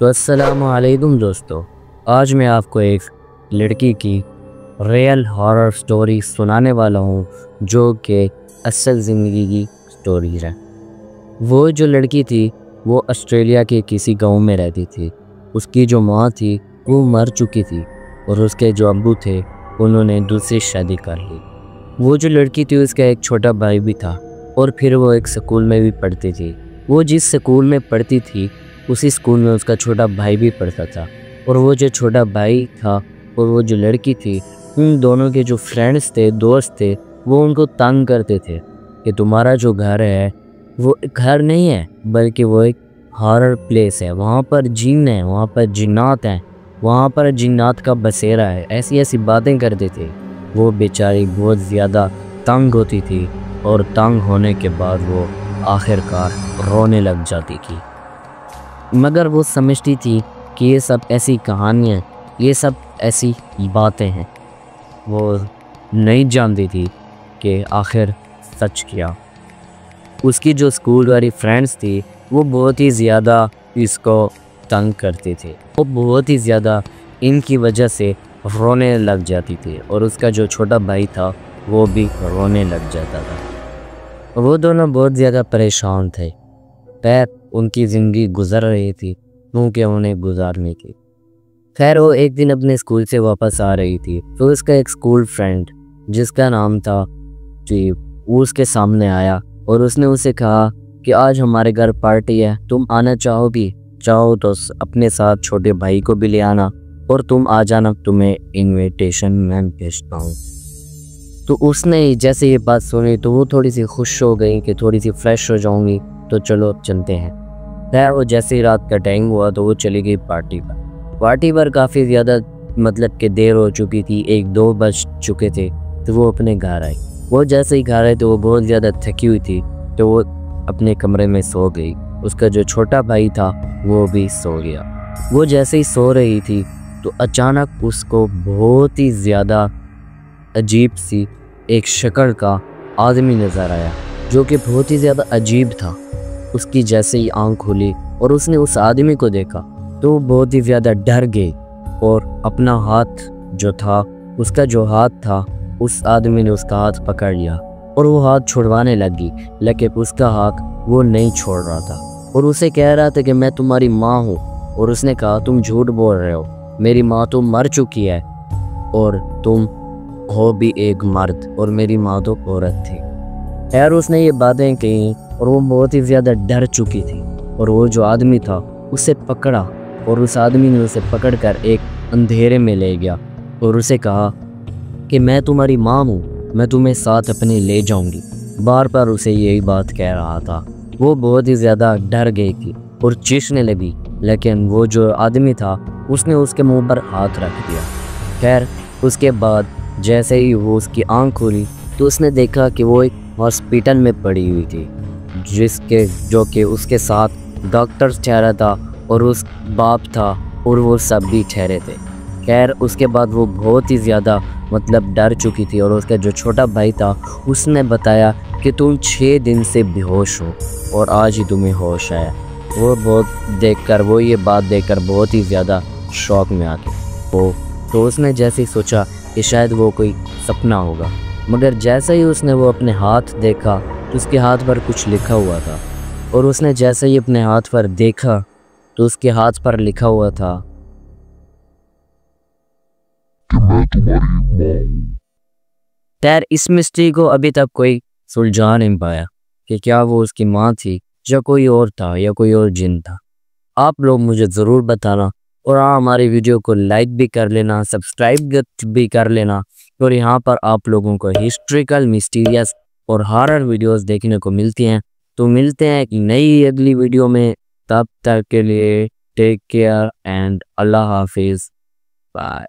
तो अस्सलामु अलैकुम दोस्तों, आज मैं आपको एक लड़की की रियल हॉरर स्टोरी सुनाने वाला हूँ जो कि असल ज़िंदगी की स्टोरी है। वो जो लड़की थी वो ऑस्ट्रेलिया के किसी गांव में रहती थी। उसकी जो माँ थी वो मर चुकी थी और उसके जो अब्बू थे उन्होंने दूसरी शादी कर ली। वो जो लड़की थी उसका एक छोटा भाई भी था और फिर वो एक स्कूल में भी पढ़ती थी। वो जिस स्कूल में पढ़ती थी उसी स्कूल में उसका छोटा भाई भी पढ़ता था। और वो जो छोटा भाई था और वो जो लड़की थी, उन दोनों के जो फ्रेंड्स थे, दोस्त थे, वो उनको तंग करते थे कि तुम्हारा जो घर है वो एक घर नहीं है बल्कि वो एक हॉरर प्लेस है, वहाँ पर जिन है, वहाँ पर जिन्नात हैं, वहाँ पर जिन्नात का बसेरा है। ऐसी ऐसी बातें करते थे। वो बेचारी बहुत ज़्यादा तंग होती थी और तंग होने के बाद वो आखिरकार रोने लग जाती थी। मगर वो समझती थी कि ये सब ऐसी कहानियाँ, ये सब ऐसी बातें हैं। वो नहीं जानती थी कि आखिर सच क्या। उसकी जो स्कूल वाली फ्रेंड्स थी वो बहुत ही ज़्यादा इसको तंग करती थी। वो बहुत ही ज़्यादा इनकी वजह से रोने लग जाती थी और उसका जो छोटा भाई था वो भी रोने लग जाता था। वो दोनों बहुत ज़्यादा परेशान थे। खैर उनकी ज़िंदगी गुजर रही थी क्योंकि उन्हें गुजारनी थी। खैर वो एक दिन अपने स्कूल से वापस आ रही थी तो उसका एक स्कूल फ्रेंड जिसका नाम था जी, वो उसके सामने आया और उसने उसे कहा कि आज हमारे घर पार्टी है, तुम आना चाहोगी? चाहो तो अपने साथ छोटे भाई को भी ले आना और तुम आ जाना, तुम्हें इनविटेशन मैं भेजता हूँ। तो उसने जैसे ये बात सुनी तो वो थोड़ी सी खुश हो गई कि थोड़ी सी फ्रेश हो जाऊंगी, तो चलो अब चलते हैं। खैर वो जैसे ही रात का टाइम हुआ तो वो चली गई पार्टी पर काफ़ी ज़्यादा मतलब कि देर हो चुकी थी, 1-2 बज चुके थे। तो वो अपने घर आई। वो जैसे ही घर आई तो वो बहुत ज़्यादा थकी हुई थी तो वो अपने कमरे में सो गई। उसका जो छोटा भाई था वो भी सो गया। वो जैसे ही सो रही थी तो अचानक उसको बहुत ही ज़्यादा अजीब सी एक शक्ल का आदमी नज़र आया जो कि बहुत ही ज़्यादा अजीब था। उसकी जैसे ही आंख खुली और उसने उस आदमी को देखा तो वो बहुत ही ज़्यादा डर गई और अपना हाथ जो था, उसका जो हाथ था, उस आदमी ने उसका हाथ पकड़ लिया और वो हाथ छुड़वाने लगी, लेकिन उसका हाथ वो नहीं छोड़ रहा था और उसे कह रहा था कि मैं तुम्हारी माँ हूँ। और उसने कहा तुम झूठ बोल रहे हो, मेरी माँ तो मर चुकी है और तुम हो भी एक मर्द और मेरी माँ तो औरत थी। खैर उसने ये बातें कही और वो बहुत ही ज़्यादा डर चुकी थी और वो जो आदमी था उसे पकड़ा और उस आदमी ने उसे पकड़कर एक अंधेरे में ले गया और उसे कहा कि मैं तुम्हारी माँ हूँ, मैं तुम्हें साथ अपने ले जाऊँगी। बार बार उसे यही बात कह रहा था। वो बहुत ही ज़्यादा डर गई थी और चीखने लगी, लेकिन वो जो आदमी था उसने उसके मुंह पर हाथ रख दिया। खैर उसके बाद जैसे ही वो उसकी आँख खुली तो उसने देखा कि वो एक हॉस्पिटल में पड़ी हुई थी जो कि उसके साथ डॉक्टर ठहरा था और उस बाप था और वो सब भी ठहरे थे। खैर उसके बाद वो बहुत ही ज़्यादा मतलब डर चुकी थी और उसका जो छोटा भाई था उसने बताया कि तुम 6 दिन से बेहोश हो और आज ही तुम्हें होश आया। वो ये बात देखकर बहुत ही ज़्यादा शौक में आ गई। तो उसने जैसे ही सोचा कि शायद वो कोई सपना होगा, मगर जैसे ही उसने वो अपने हाथ देखा तो उसके हाथ पर कुछ लिखा हुआ था और उसने जैसे ही अपने हाथ पर देखा तो उसके हाथ पर लिखा हुआ था कि मैं तुम्हारी माँ हूँ। खैर इस मिस्ट्री को अभी तक कोई सुलझा नहीं पाया कि क्या वो उसकी माँ थी या कोई और था या कोई और जिन था। आप लोग मुझे ज़रूर बताना और हाँ, हमारी वीडियो को लाइक भी कर लेना, सब्सक्राइब भी कर लेना। और यहाँ पर आप लोगों को हिस्ट्रिकल, मिस्टीरियस और हॉरर वीडियोस देखने को मिलती हैं। तो मिलते हैं एक नई अगली वीडियो में, तब तक के लिए टेक केयर एंड अल्लाह हाफिज़, बाय।